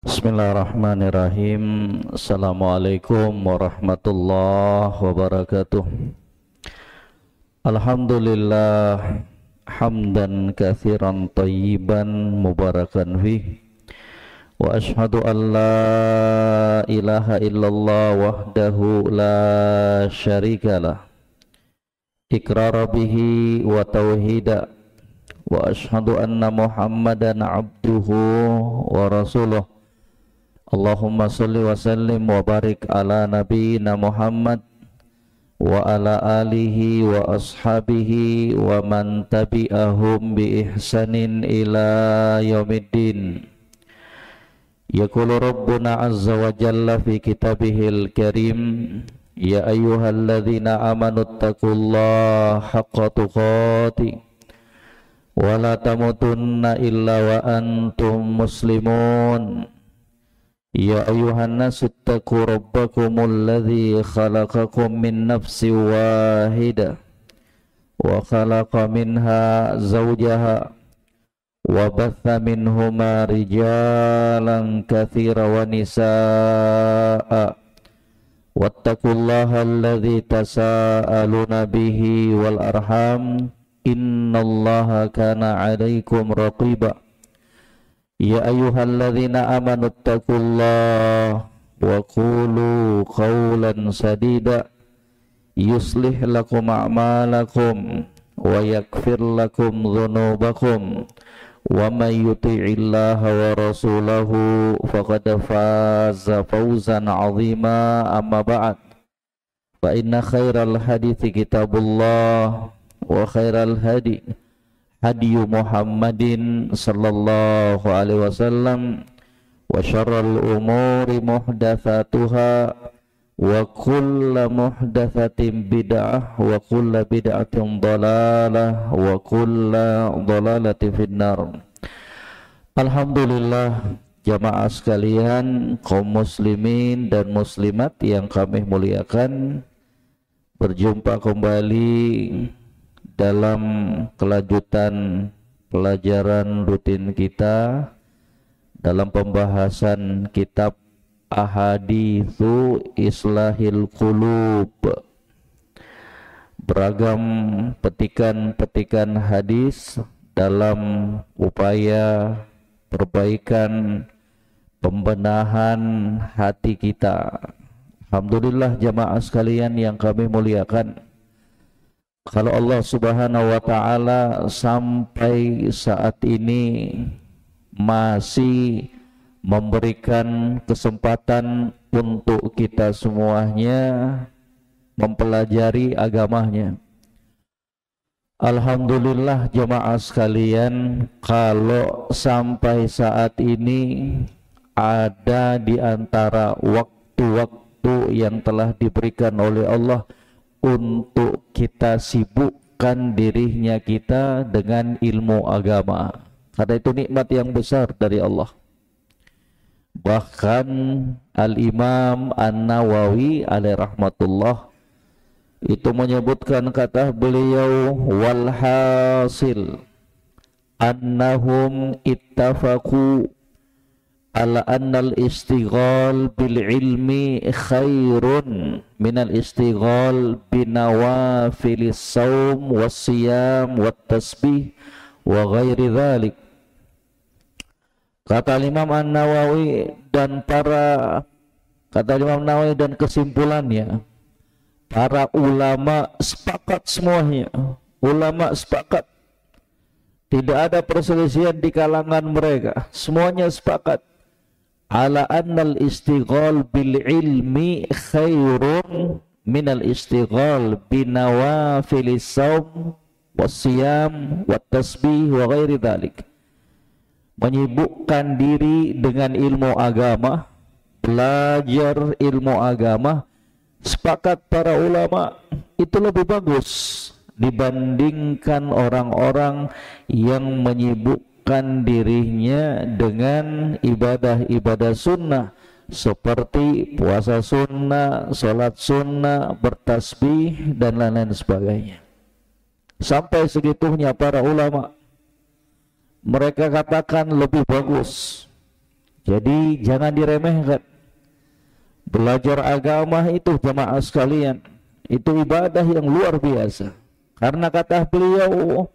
Bismillahirrahmanirrahim. Assalamualaikum warahmatullahi wabarakatuh. Alhamdulillah hamdan katsiran thayyiban mubarakan fih. Wa ashhadu an la ilaha illallah wahdahu la syarikalah. Iqrar bihi wa tauhida. Wa ashhadu anna Muhammadan abduhu wa rasuluh. Allahumma salli wa sallim wa barik ala nabiyyina Muhammad wa ala alihi wa ashabihi wa man tabi'ahum bi ihsanin ila yaumiddin. Yaqulu Rabbuna azza wa jalla fi kitabihil karim, ya ayyuhalladzina amanu taqullaha haqqa tuqatih wa la tamutunna illa wa antum muslimun. Ya ayuhan nasu ittaqu rabbakumul ladzi khalaqakum min nafsin wahidah wa khalaqa minha zawjaha wa batha minhuma rijalan katsiran wa nisaa'a wattaqullaha alladzi tasaaluna bihi wal arham innallaha kana 'alaikum raqiba. Ya ayyuhalladzina amanu taqullaha wa qulu qawlan sadida yuslih lakum a'malakum wa yaghfir lakum dhunubakum wa may yuti'illaha wa rasulahu faqad faza fawzan 'azima. Amma ba'd, fa inna khairal hadithi kitabullah wa khairal hadi hadi Muhammadin sallallahu alaihi wasallam wa syarrul umuri muhdatsatuha wa kullu muhdatsatin bid'ah wa kullu bid'atin dhalalah wa kullu dhalalatin finnar. Alhamdulillah jamaah sekalian, kaum muslimin dan muslimat yang kami muliakan, berjumpa kembali dalam kelanjutan pelajaran rutin kita dalam pembahasan kitab Ahaditsu Islahil Qulub. Beragam petikan-petikan hadis dalam upaya perbaikan pembenahan hati kita. Alhamdulillah jamaah sekalian yang kami muliakan, kalau Allah subhanahu wa ta'ala sampai saat ini masih memberikan kesempatan untuk kita semuanya mempelajari agamanya. Alhamdulillah jemaah sekalian, kalau sampai saat ini ada di antara waktu-waktu yang telah diberikan oleh Allah untuk kita sibukkan dirinya kita dengan ilmu agama, karena itu nikmat yang besar dari Allah. Bahkan Al-Imam An-Nawawi alaih rahmatullah itu menyebutkan, kata beliau, walhasil annahum ittafaqu ala annal istighal bil ilmi khairun minal istighal binawafilis saum wassiyam wattasbih wa ghairi dhalik. Kata Imam An-Nawawi dan kesimpulannya, para ulama sepakat semuanya, ulama sepakat, tidak ada perselisihan di kalangan mereka, semuanya sepakat ala annal istighal bil ilmi khairun minal istighal binawafilis saum wassiyam wattasbih wa ghairi dhalik. Menyibukkan diri dengan ilmu agama, belajar ilmu agama, sepakat para ulama itu lebih bagus dibandingkan orang-orang yang menyibukkan dirinya dengan ibadah-ibadah sunnah seperti puasa sunnah, sholat sunnah, bertasbih dan lain-lain sebagainya. Sampai segitunya para ulama, mereka katakan lebih bagus Jadi jangan diremehkan. Belajar agama itu jamaah sekalian, itu ibadah yang luar biasa. Karena kata beliau,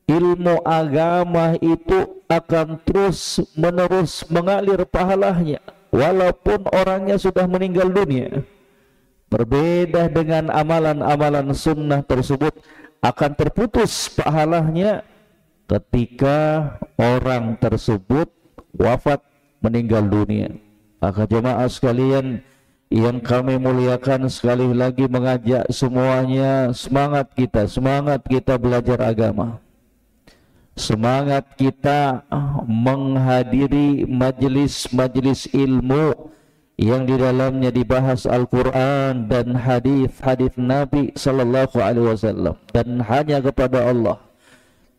ilmu agama itu akan terus menerus mengalir pahalanya walaupun orangnya sudah meninggal dunia. Berbeda dengan amalan-amalan sunnah tersebut, akan terputus pahalanya ketika orang tersebut wafat, meninggal dunia. Maka jemaah sekalian yang kami muliakan, sekali lagi mengajak semuanya, semangat kita belajar agama. Semangat kita menghadiri majelis-majelis ilmu yang di dalamnya dibahas Al-Quran dan hadis-hadis Nabi Sallallahu Alaihi Wasallam. Dan hanya kepada Allah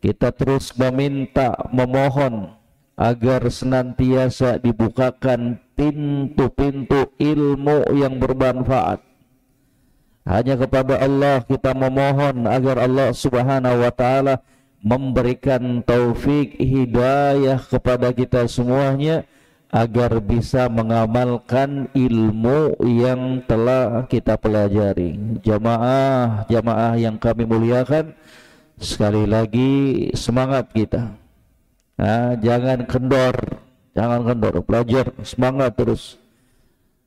kita terus meminta, memohon agar senantiasa dibukakan pintu-pintu ilmu yang bermanfaat. Hanya kepada Allah kita memohon agar Allah Subhanahu wa Ta'ala memberikan taufik hidayah kepada kita semuanya, agar bisa mengamalkan ilmu yang telah kita pelajari. Jamaah yang kami muliakan, sekali lagi semangat kita. Jangan kendor, belajar, semangat terus.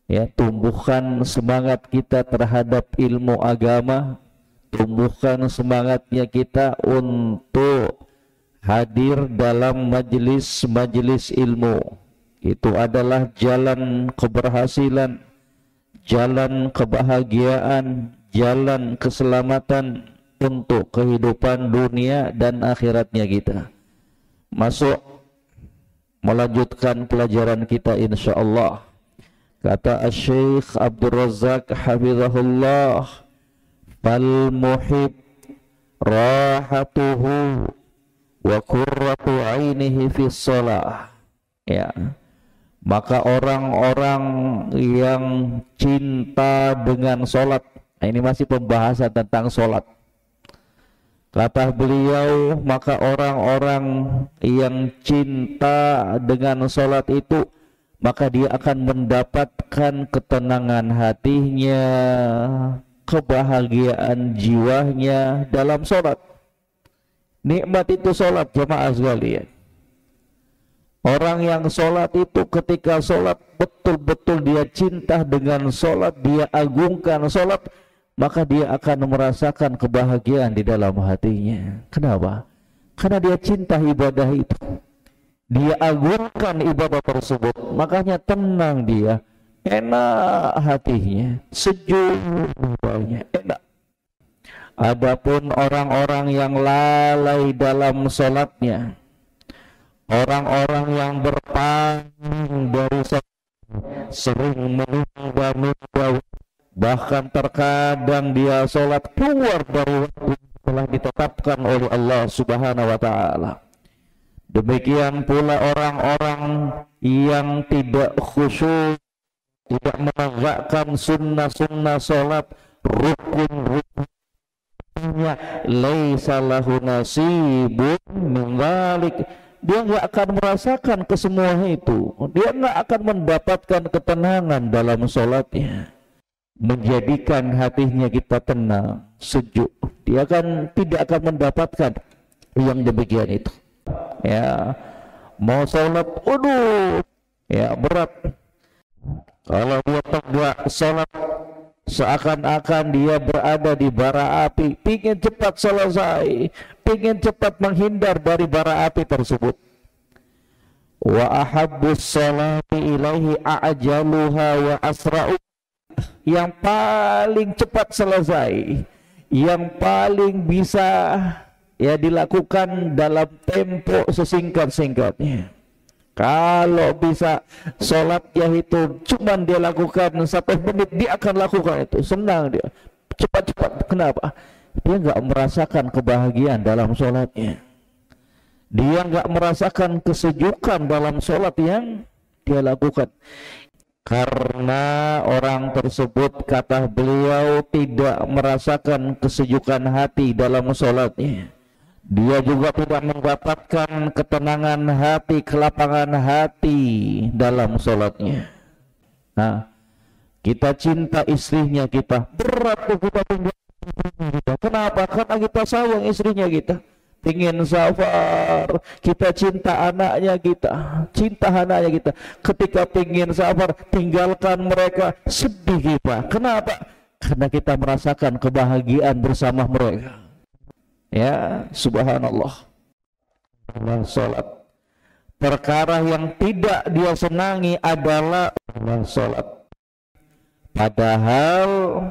Ya, tumbuhkan semangat kita terhadap ilmu agama, tumbuhkan semangatnya kita untuk hadir dalam majelis-majelis ilmu. Itu adalah jalan keberhasilan, jalan kebahagiaan, jalan keselamatan untuk kehidupan dunia dan akhiratnya kita. Masuk melanjutkan pelajaran kita insyaallah. Kata Asy-Syaikh Abdul Razzaq hafizahullah, fal muhib rahatuhu wa qurratu ainihi fi shalah. Ya, maka orang-orang yang cinta dengan solat, ini masih pembahasan tentang solat. Kata beliau, maka orang-orang yang cinta dengan solat itu, maka dia akan mendapatkan ketenangan hatinya, kebahagiaan jiwanya dalam solat. Nikmat itu solat jemaah sekalian. Orang yang sholat itu ketika sholat betul-betul dia cinta dengan sholat, dia agungkan sholat, maka dia akan merasakan kebahagiaan di dalam hatinya. Kenapa? Karena dia cinta ibadah itu, dia agungkan ibadah tersebut, makanya tenang dia, enak hatinya, sejuk jiwanya, enak. Adapun orang-orang yang lalai dalam sholatnya, orang-orang yang berpaling dari sholat, sering menunda-nunda, bahkan terkadang dia sholat keluar dari waktu yang telah ditetapkan oleh Allah Subhanahu wa Ta'ala. Demikian pula orang-orang yang tidak khusyuk, tidak menegakkan sunnah-sunnah sholat, rukun-rukunnya, laisa lahu nasibun min dzalik. Dia nggak akan merasakan kesemua itu. Dia nggak akan mendapatkan ketenangan dalam sholatnya, menjadikan hatinya kita tenang, sejuk. Dia tidak akan mendapatkan yang demikian itu. Ya, mau sholat, ya berat. Kalau dia tegak sholat, seakan-akan dia berada di bara api, pingin cepat selesai, pingin cepat menghindar dari bara api tersebut. Wa ahabbus salati ilaihi a'jaluha wa asra'u. Yang paling cepat selesai, yang paling bisa ya dilakukan dalam tempo sesingkat-singkatnya. Kalau bisa sholatnya itu cuman dia lakukan 1 menit, dia akan lakukan itu, senang dia, cepat-cepat. Kenapa? Dia nggak merasakan kebahagiaan dalam sholatnya, dia nggak merasakan kesejukan dalam sholat yang dia lakukan, karena orang tersebut, kata beliau, tidak merasakan kesejukan hati dalam sholatnya. Dia juga tidak mendapatkan ketenangan hati, kelapangan hati dalam sholatnya. Nah, kita cinta istrinya kita, berat tuh kita tinggal kita. Kenapa? Karena kita sayang istrinya kita, ingin sabar. Kita cinta anaknya kita, cinta anaknya kita. Ketika ingin sabar, tinggalkan mereka, sedih kita. Kenapa? Karena kita merasakan kebahagiaan bersama mereka. Ya, subhanallah. Salat. Perkara yang tidak dia senangi adalah salat. Padahal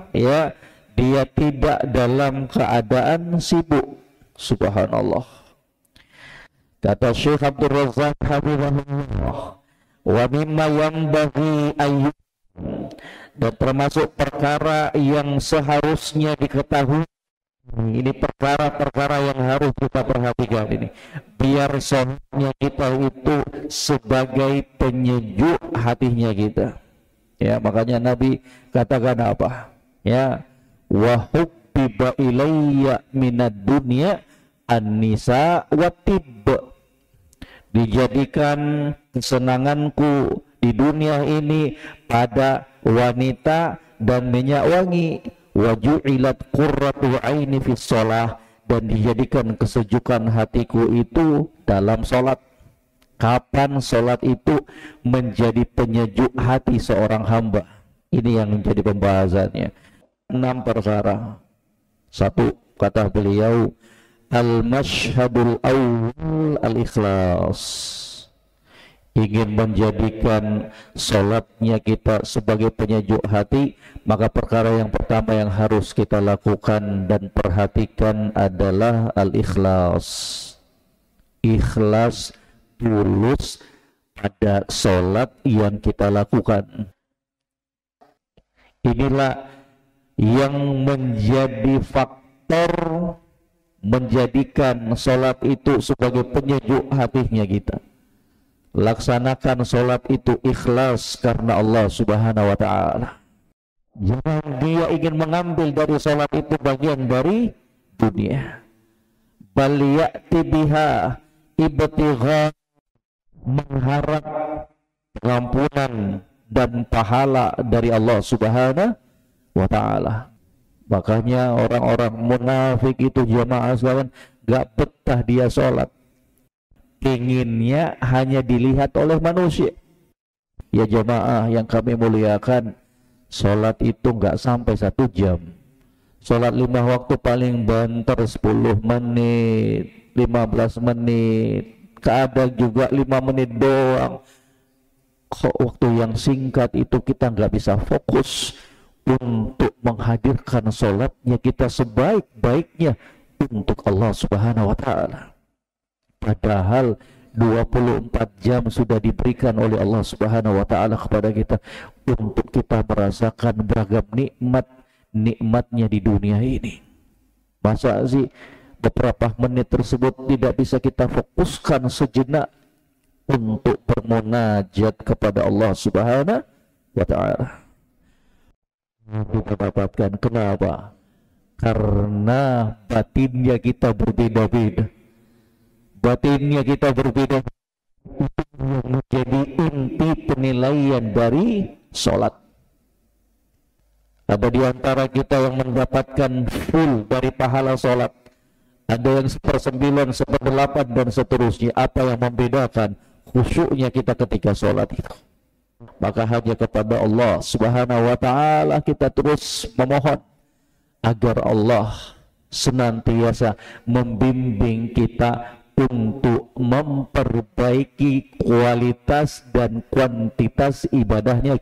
ya dia tidak dalam keadaan sibuk. Subhanallah. Kata Syekh Abdul Razak Habibullah, wa mimma yanbaghi ayyub, dan termasuk perkara yang seharusnya diketahui. Ini perkara-perkara yang harus kita perhatikan ini, biar sholatnya kita itu sebagai penyejuk hatinya kita. Ya, makanya Nabi katakan apa? Ya, wa hubbiba ilayya minad dunya an-nisa wa tibb. Dijadikan kesenanganku di dunia ini pada wanita dan minyak wangi. Wa ju'ilat qurratu 'aini fi shalah, dan dijadikan kesejukan hatiku itu dalam salat. Kapan salat itu menjadi penyejuk hati seorang hamba? Ini yang menjadi pembahasannya. 6 perkara. 1, kata beliau, al-masyhadul awwal al-ikhlas. Ingin menjadikan salatnya kita sebagai penyejuk hati, maka perkara yang pertama yang harus kita lakukan dan perhatikan adalah al-ikhlas. Ikhlas, tulus pada salat yang kita lakukan. Inilah yang menjadi faktor menjadikan salat itu sebagai penyejuk hatinya kita. Laksanakan sholat itu ikhlas karena Allah Subhanahu wa ta'ala. Jangan dia ingin mengambil dari sholat itu bagian dari dunia. Bal ya'ti biha ibtigha, mengharap pengampunan dan pahala dari Allah Subhanahu wa ta'ala. Makanya orang-orang munafik itu jamaah sekalian, gak betah dia sholat, inginnya hanya dilihat oleh manusia. Ya jamaah yang kami muliakan, sholat itu nggak sampai 1 jam. Sholat 5 waktu paling banter 10 menit, 15 menit, kadang juga 5 menit doang. Kok waktu yang singkat itu kita nggak bisa fokus untuk menghadirkan sholatnya kita sebaik-baiknya untuk Allah Subhanahu wa ta'ala. Padahal 24 jam sudah diberikan oleh Allah Subhanahu wa ta'ala kepada kita untuk kita merasakan beragam nikmatnya di dunia ini. Masa sih beberapa menit tersebut tidak bisa kita fokuskan sejenak untuk bermunajat kepada Allah Subhanahu wa ta'ala? Kita dapatkan. Kenapa? Karena batinnya kita berbeda-beda. Batinnya kita berbeda, itu yang menjadi inti penilaian dari sholat. Ada di antara kita yang mendapatkan full dari pahala sholat, ada yang 1/9, 1/8 dan seterusnya. Apa yang membedakan? Khusyuknya kita ketika sholat itu. Maka hanya kepada Allah Subhanahu wa ta'ala kita terus memohon agar Allah senantiasa membimbing kita untuk memperbaiki kualitas dan kuantitas ibadahnya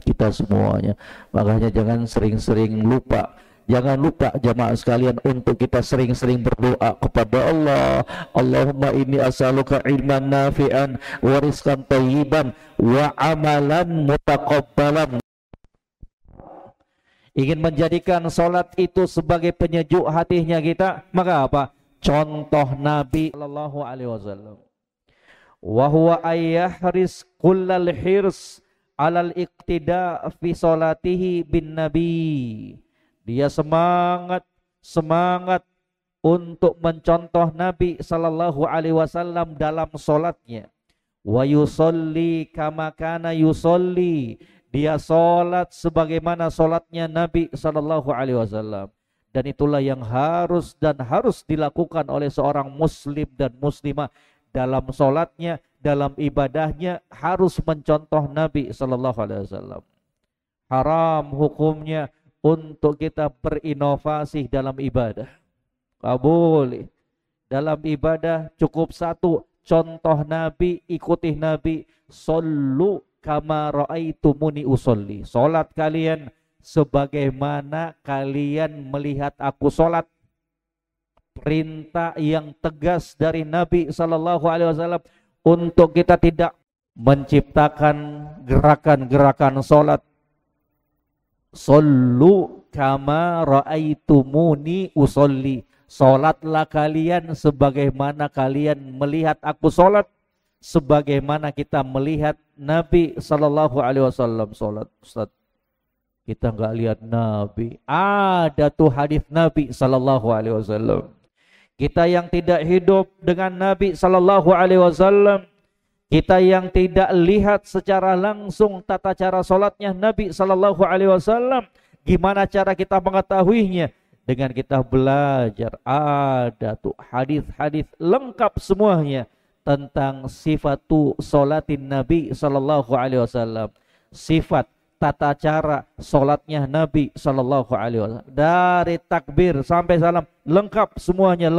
kita semuanya. Makanya jangan sering-sering lupa. Jangan lupa jamaah sekalian untuk kita sering-sering berdoa kepada Allah. Allahumma inni as'aluka ilman nafi'an wa rizqan thayyiban wa amalan mutaqabbalan. Ingin menjadikan salat itu sebagai penyejuk hatinya kita, maka apa? Contoh Nabi sallallahu alaihi wasallam. Wa huwa ayyahris kullal hirs alal iqtida fi salatihi bin nabi. Dia semangat untuk mencontoh Nabi sallallahu alaihi wasallam dalam salatnya. Wa yusolli kama kana yusolli, dia salat sebagaimana salatnya Nabi sallallahu alaihi wasallam. Dan itulah yang harus dilakukan oleh seorang muslim dan muslimah dalam salatnya, dalam ibadahnya, harus mencontoh Nabi sallallahu alaihi wasallam. Haram hukumnya untuk kita berinovasi dalam ibadah. Tidak boleh. Dalam ibadah cukup satu, contoh Nabi, ikuti Nabi. Sallu kama ra'aitumuni usolli. Salat kalian sebagaimana kalian melihat aku salat. Perintah yang tegas dari Nabi sallallahu alaihi wasallam untuk kita tidak menciptakan gerakan-gerakan salat. Sallu kama ra'aitumuni usolli. Salatlah kalian sebagaimana kalian melihat aku salat, sebagaimana kita melihat Nabi sallallahu alaihi wasallam salat. Ustaz, kita enggak lihat Nabi. Ada tuh hadis Nabi sallallahu alaihi wasallam. Kita yang tidak hidup dengan Nabi sallallahu alaihi wasallam, kita yang tidak lihat secara langsung tata cara salatnya Nabi sallallahu alaihi wasallam, gimana cara kita mengetahuinya? Dengan kita belajar. Ada tuh hadis-hadis lengkap semuanya tentang sifatu salatin Nabi sallallahu alaihi wasallam. Sifat tata cara salatnya Nabi sallallahu alaihi wasallam. Dari takbir sampai salam lengkap semuanya,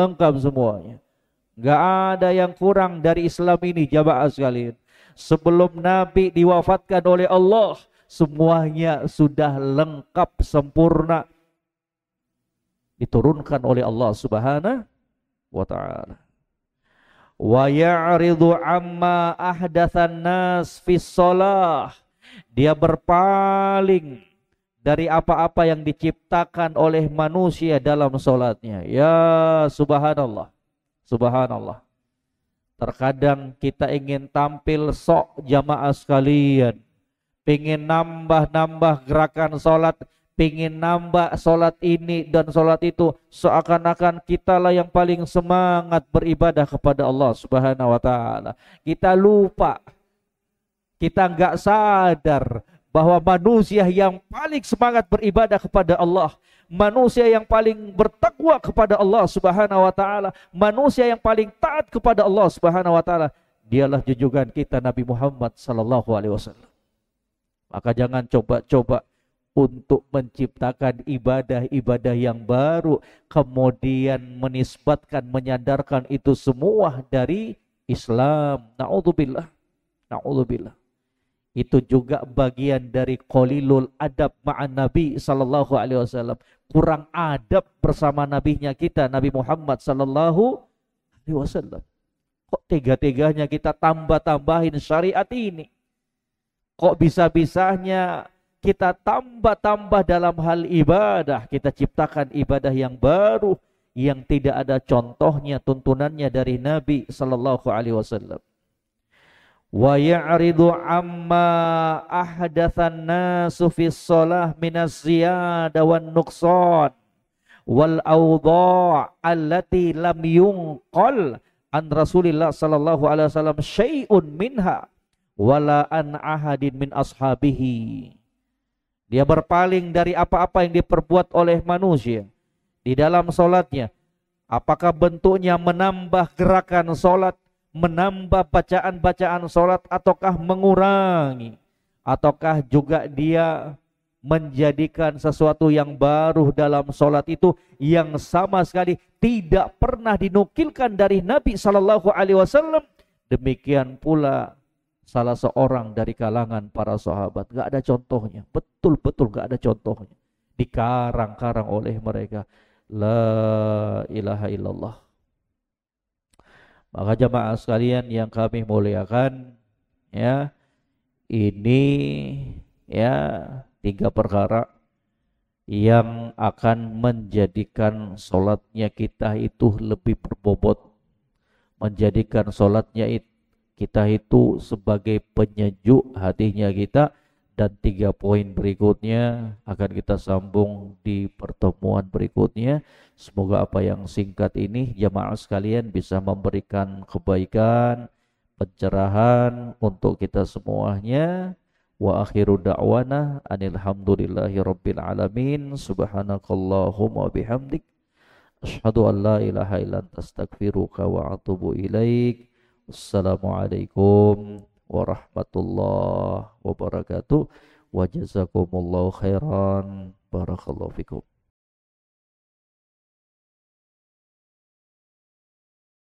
Enggak ada yang kurang dari Islam ini, jamaah sekalian. Sebelum Nabi diwafatkan oleh Allah, semuanya sudah lengkap sempurna, diturunkan oleh Allah Subhanahu wa taala. Wa ya'ridu amma ahdatsan nas fi shalah. Dia berpaling dari apa-apa yang diciptakan oleh manusia dalam salatnya. Ya subhanallah. Subhanallah. Terkadang kita ingin tampil sok, jamaah sekalian, pengin nambah gerakan salat, pingin nambah solat ini dan solat itu, seakan-akan kitalah yang paling semangat beribadah kepada Allah Subhanahu wa taala. Kita lupa, kita enggak sadar bahwa manusia yang paling semangat beribadah kepada Allah, manusia yang paling bertakwa kepada Allah Subhanahu wa taala, manusia yang paling taat kepada Allah Subhanahu wa taala, dialah junjungan kita Nabi Muhammad sallallahu alaihi wasallam. Maka jangan coba-coba untuk menciptakan ibadah-ibadah yang baru, kemudian menisbatkan, menyandarkan itu semua dari Islam. Na'udzubillah. Na'udzubillah. Itu juga bagian dari qalilul adab ma'an Nabi sallallahu alaihi wasallam. Kurang adab bersama nabinya kita, Nabi Muhammad sallallahu alaihi wasallam. Kok tega-teganya kita tambah-tambahin syariat ini? Kok bisa-bisanya kita tambah-tambah dalam hal ibadah, kita ciptakan ibadah yang baru yang tidak ada contohnya, tuntunannya dari Nabi sallallahu alaihi wasallam. Wa ya'ridu amma ahdatsan nasu fi shalah minas ziyada wan nuqsan wal awdha' allati lam yunqal an Rasulillah sallallahu alaihi wasallam syai'un minha wala an ahadin min ashabihi. Dia berpaling dari apa-apa yang diperbuat oleh manusia di dalam solatnya. Apakah bentuknya menambah gerakan solat, menambah bacaan-bacaan solat, ataukah mengurangi, ataukah juga dia menjadikan sesuatu yang baru dalam solat itu yang sama sekali tidak pernah dinukilkan dari Nabi Sallallahu Alaihi Wasallam. Demikian pula salah seorang dari kalangan para sahabat, gak ada contohnya, betul-betul gak ada contohnya, dikarang-karang oleh mereka. La ilaha illallah. Maka jamaah sekalian yang kami muliakan, ya, ini ya 3 perkara yang akan menjadikan solatnya kita itu lebih berbobot, menjadikan solatnya kita itu sebagai penyejuk hatinya kita, dan 3 poin berikutnya akan kita sambung di pertemuan berikutnya. Semoga apa yang singkat ini jamaah sekalian bisa memberikan kebaikan, pencerahan untuk kita semuanya. Wa akhiru da'wana anil hamdulillahi rabbil alamin. Subhanakallahumma bihamdik asyhadu an la ilaha illa anta astaghfiruka wa atubu ilaik. Wassalamualaikum warahmatullahi wabarakatuh. Wa jazakumullahu khairan. Barakallahu fikum.